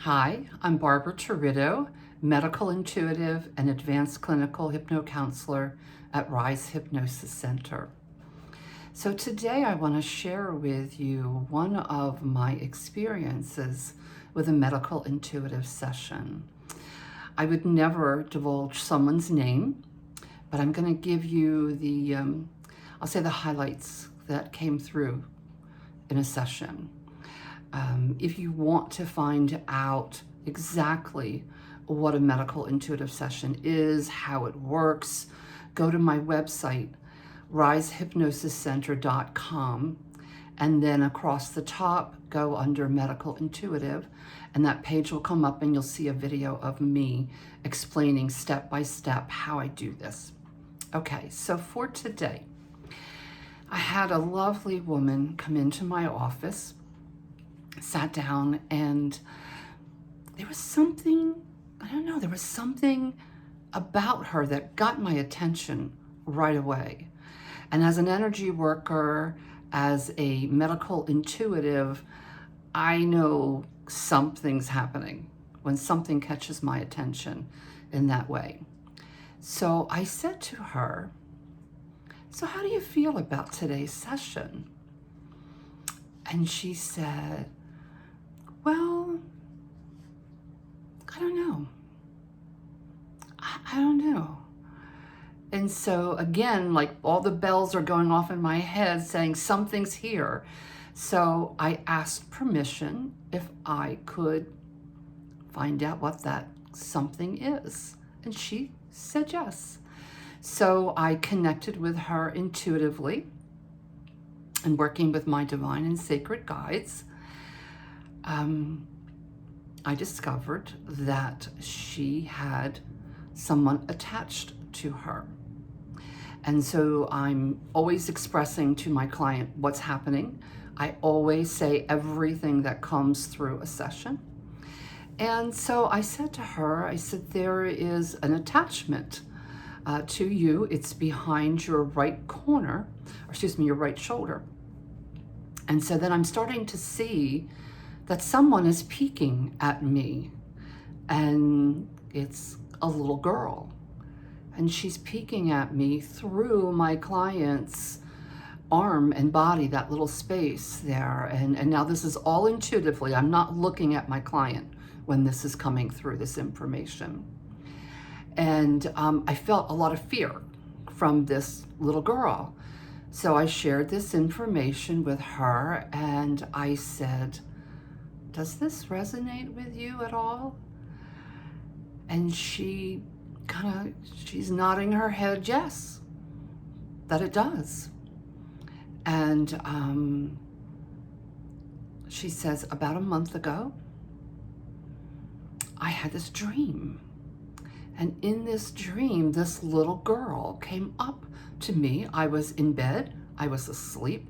Hi, I'm Barbara Torrido, medical intuitive and advanced clinical hypnocounselor at Rise Hypnosis Center. So today I want to share with you one of my experiences with a medical intuitive session. I would never divulge someone's name, but I'm going to give you I'll say the highlights that came through in a session. If you want to find out exactly what a medical intuitive session is, how it works, go to my website, risehypnosiscenter.com, and then across the top, go under Medical Intuitive, and that page will come up and you'll see a video of me explaining step by step how I do this. Okay, so for today, I had a lovely woman come into my office, sat down, and there was something, I don't know, there was something about her that got my attention right away. And as an energy worker, as a medical intuitive, I know something's happening when something catches my attention in that way. So I said to her, "So how do you feel about today's session?" And she said, "Well, I don't know. I don't know." And so again, like all the bells are going off in my head saying something's here. So I asked permission if I could find out what that something is. And she said yes. So I connected with her intuitively and working with my divine and sacred guides. I discovered that she had someone attached to her. And so I'm always expressing to my client what's happening. I always say everything that comes through a session. And so I said to her, I said, there is an attachment to you. It's behind your right corner, or excuse me, your right shoulder. And so then I'm starting to see that someone is peeking at me, and it's a little girl. And she's peeking at me through my client's arm and body, that little space there. And now this is all intuitively. I'm not looking at my client when this is coming through, this information. And I felt a lot of fear from this little girl. So I shared this information with her and I said, "Does this resonate with you at all?" And she's nodding her head yes, that it does. And she says, "About a month ago, I had this dream. And in this dream, this little girl came up to me. I was in bed, I was asleep,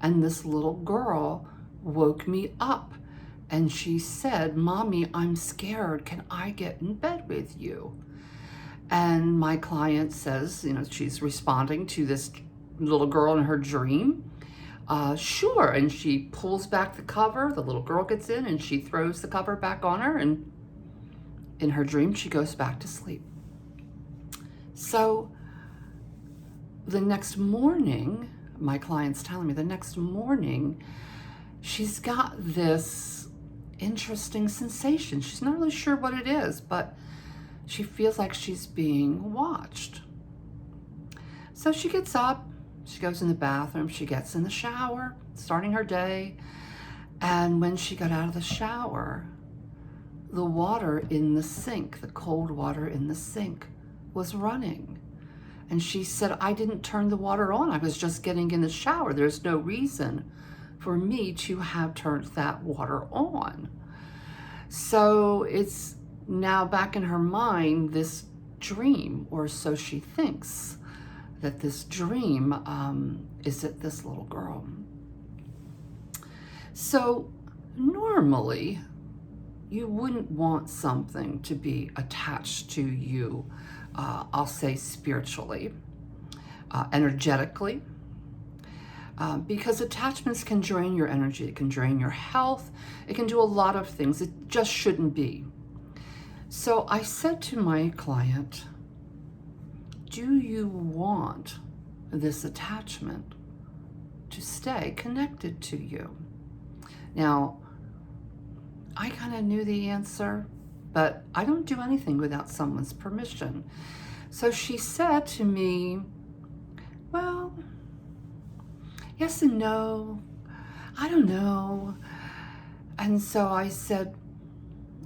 and this little girl woke me up. And she said, 'Mommy, I'm scared. Can I get in bed with you?'" And my client says, she's responding to this little girl in her dream. Sure. And she pulls back the cover. The little girl gets in and she throws the cover back on her. And in her dream, she goes back to sleep. So the next morning, my client's telling me the next morning, she's got this interesting sensation. She's not really sure what it is, but she feels like she's being watched. So she gets up, she goes in the bathroom, she gets in the shower, starting her day. And when she got out of the shower, the water in the sink, the cold water in the sink, was running. And she said, "I didn't turn the water on. I was just getting in the shower. There's no reason for me to have turned that water on." So it's now back in her mind, this dream, or so she thinks, that this dream is at this little girl. So normally, you wouldn't want something to be attached to you, I'll say spiritually, energetically. because attachments can drain your energy, it can drain your health, it can do a lot of things. It just shouldn't be. So I said to my client, do you want this attachment to stay connected to you? Now, I kind of knew the answer, but I don't do anything without someone's permission. So she said to me, well, yes and no, I don't know. And so I said,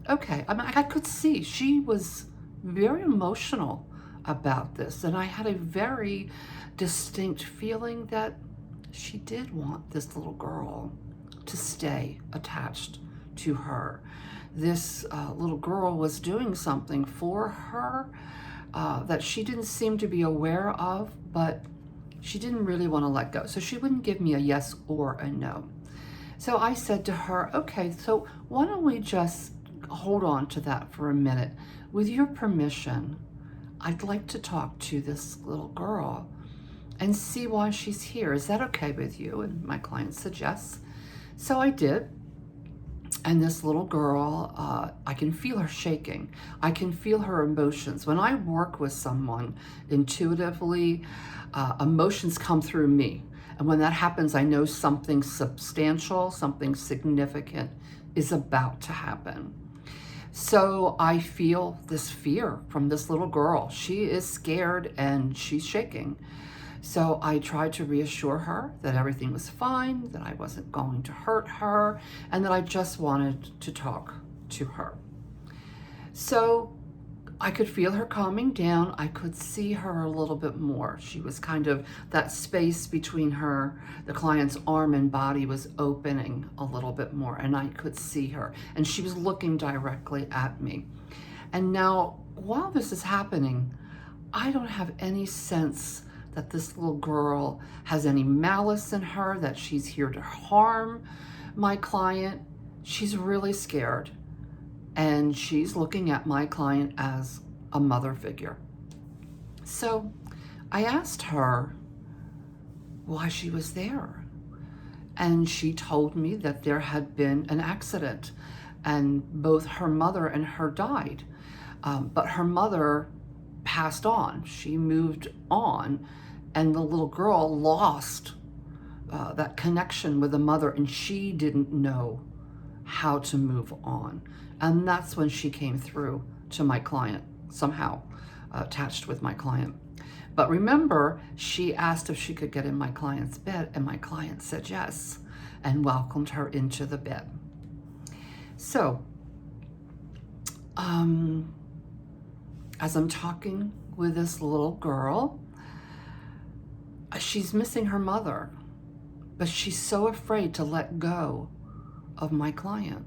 okay. I mean, I could see she was very emotional about this, and I had a very distinct feeling that she did want this little girl to stay attached to her. This little girl was doing something for her that she didn't seem to be aware of, but she didn't really want to let go. So she wouldn't give me a yes or a no. So I said to her, okay, so why don't we just hold on to that for a minute? With your permission, I'd like to talk to this little girl and see why she's here. Is that okay with you? And my client said yes. So I did. And this little girl, I can feel her shaking. I can feel her emotions. When I work with someone intuitively, emotions come through me. And when that happens, I know something substantial, something significant is about to happen. So I feel this fear from this little girl. She is scared and she's shaking. So I tried to reassure her that everything was fine, that I wasn't going to hurt her, and that I just wanted to talk to her. So I could feel her calming down. I could see her a little bit more. She was kind of, that space between her, the client's arm and body was opening a little bit more, and I could see her. And she was looking directly at me. And now, while this is happening, I don't have any sense that this little girl has any malice in her, that she's here to harm my client. She's really scared. And she's looking at my client as a mother figure. So I asked her why she was there. And she told me that there had been an accident and both her mother and her died. But her mother passed on. She moved on, and the little girl lost that connection with the mother, and she didn't know how to move on. And that's when she came through to my client, somehow attached with my client. But remember, she asked if she could get in my client's bed, and my client said yes and welcomed her into the bed. So, as I'm talking with this little girl, she's missing her mother, but she's so afraid to let go of my client.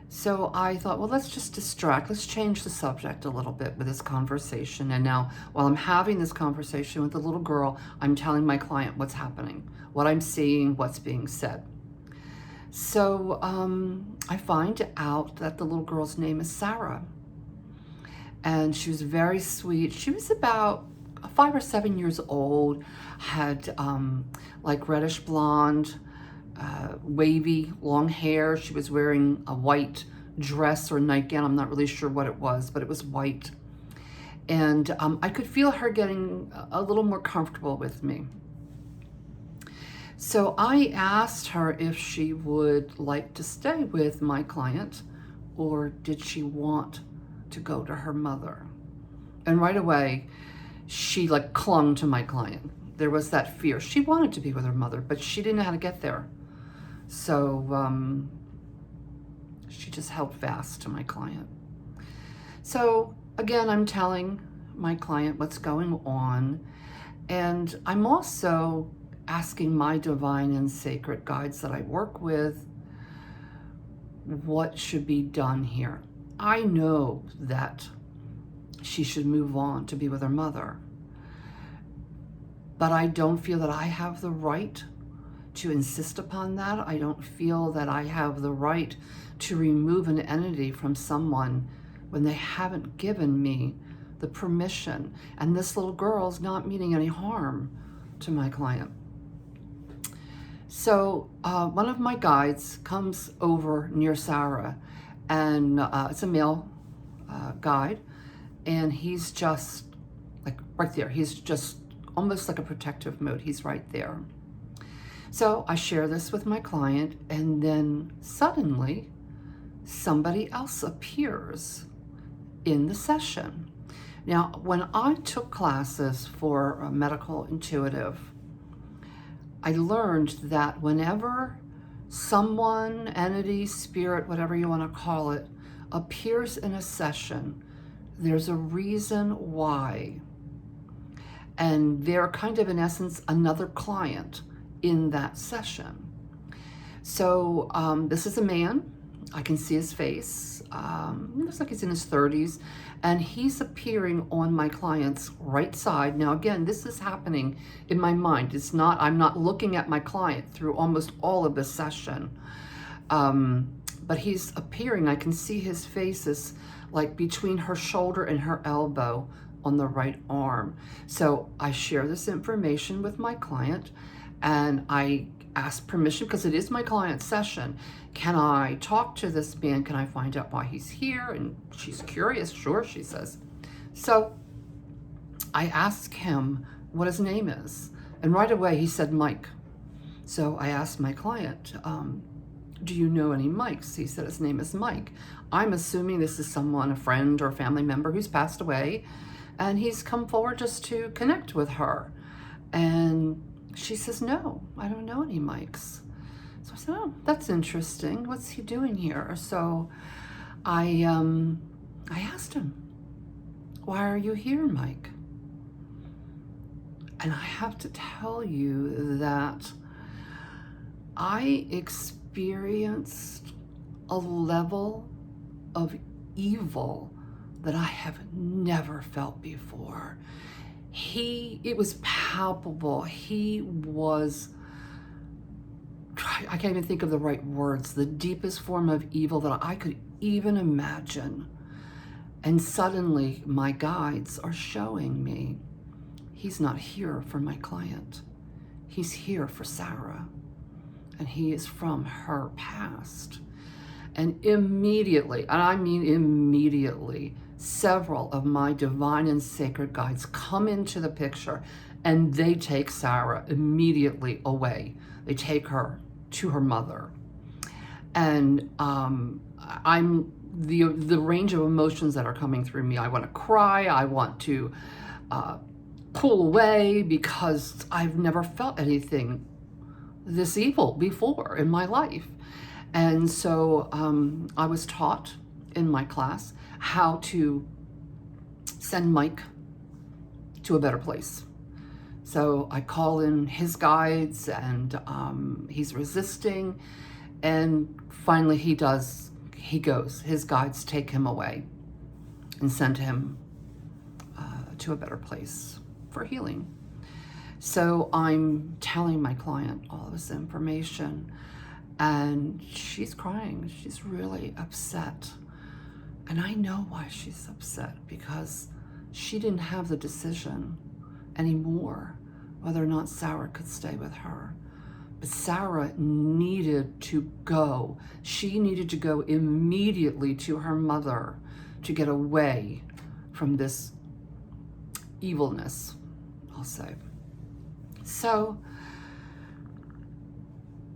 So I thought, well, let's just let's change the subject a little bit with this conversation. And now, while I'm having this conversation with the little girl, I'm telling my client what's happening, what I'm seeing, what's being said. So I find out that the little girl's name is Sarah. And she was very sweet. She was about 5 or 7 years old, had like reddish blonde, wavy, long hair. She was wearing a white dress or nightgown. I'm not really sure what it was, but it was white. And I could feel her getting a little more comfortable with me. So I asked her if she would like to stay with my client, or did she want to go to her mother. And right away, she like clung to my client. There was that fear. She wanted to be with her mother, but she didn't know how to get there. So she just held fast to my client. So again, I'm telling my client what's going on. And I'm also asking my divine and sacred guides that I work with what should be done here. I know that she should move on to be with her mother, but I don't feel that I have the right to insist upon that. I don't feel that I have the right to remove an entity from someone when they haven't given me the permission. And this little girl's not meaning any harm to my client. So one of my guides comes over near Sarah, and it's a male guide, and he's just like right there. He's just almost like a protective mode. He's right there. So I share this with my client, and then suddenly somebody else appears in the session. Now, when I took classes for a medical intuitive, I learned that whenever someone, entity, spirit, whatever you want to call it, appears in a session, there's a reason why. And they're kind of, in essence, another client in that session. So this is a man. I can see his face. Looks like he's in his 30s, and he's appearing on my client's right side. Now, again, this is happening in my mind. It's not, I'm not looking at my client through almost all of the session. But he's appearing. I can see his face is like between her shoulder and her elbow on the right arm. So I share this information with my client, and I ask permission, because it is my client's session. Can I talk to this man? Can I find out why he's here? And she's curious. Sure, she says. So I ask him what his name is, and right away he said Mike. So I asked my client, do you know any Mikes? He said his name is Mike. I'm assuming this is someone, a friend or family member who's passed away, and he's come forward just to connect with her. And she says, no, I don't know any Mikes. So I said, oh, that's interesting. What's he doing here? So I asked him, why are you here, Mike? And I have to tell you that I experienced a level of evil that I have never felt before. It was palpable. He was, I can't even think of the right words, the deepest form of evil that I could even imagine. And suddenly my guides are showing me he's not here for my client. He's here for Sarah, and he is from her past. And immediately, and I mean immediately, several of my divine and sacred guides come into the picture, and they take Sarah immediately away. They take her to her mother. And I'm the range of emotions that are coming through me. I want to cry. I want to pull away, because I've never felt anything this evil before in my life. And so I was taught in my class how to send Mike to a better place. So I call in his guides, and he's resisting, and finally he goes. His guides take him away and send him to a better place for healing. So I'm telling my client all this information, and she's crying. She's really upset. And I know why she's upset, because she didn't have the decision anymore whether or not Sarah could stay with her. But Sarah needed to go. She needed to go immediately to her mother to get away from this evilness, I'll say. So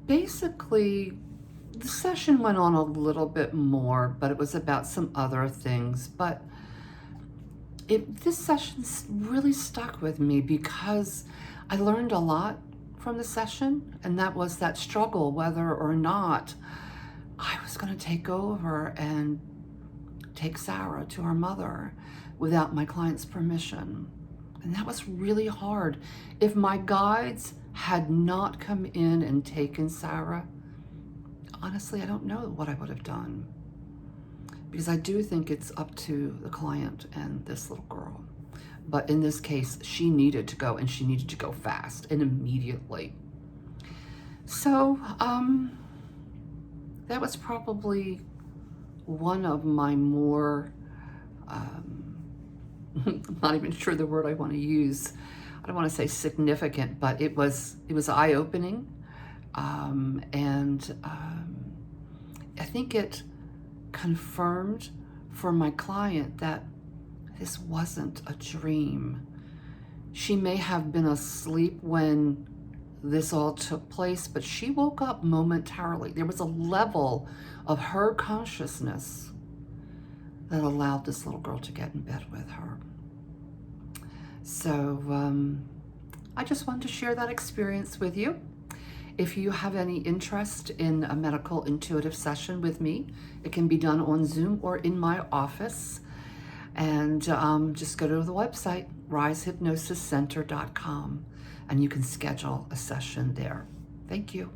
basically, the session went on a little bit more, but it was about some other things. But this session really stuck with me, because I learned a lot from the session, and that was that struggle whether or not I was going to take over and take Sarah to her mother without my client's permission. And that was really hard. If my guides had not come in and taken Sarah, honestly, I don't know what I would have done, because I do think it's up to the client and this little girl. But in this case, she needed to go, and she needed to go fast and immediately. So that was probably one of my more, I'm not even sure the word I want to use. I don't want to say significant, but it was eye-opening. I think it confirmed for my client that this wasn't a dream. She may have been asleep when this all took place, but she woke up momentarily. There was a level of her consciousness that allowed this little girl to get in bed with her. So I just wanted to share that experience with you. If you have any interest in a medical intuitive session with me, it can be done on Zoom or in my office. And just go to the website, risehypnosiscenter.com, and you can schedule a session there. Thank you.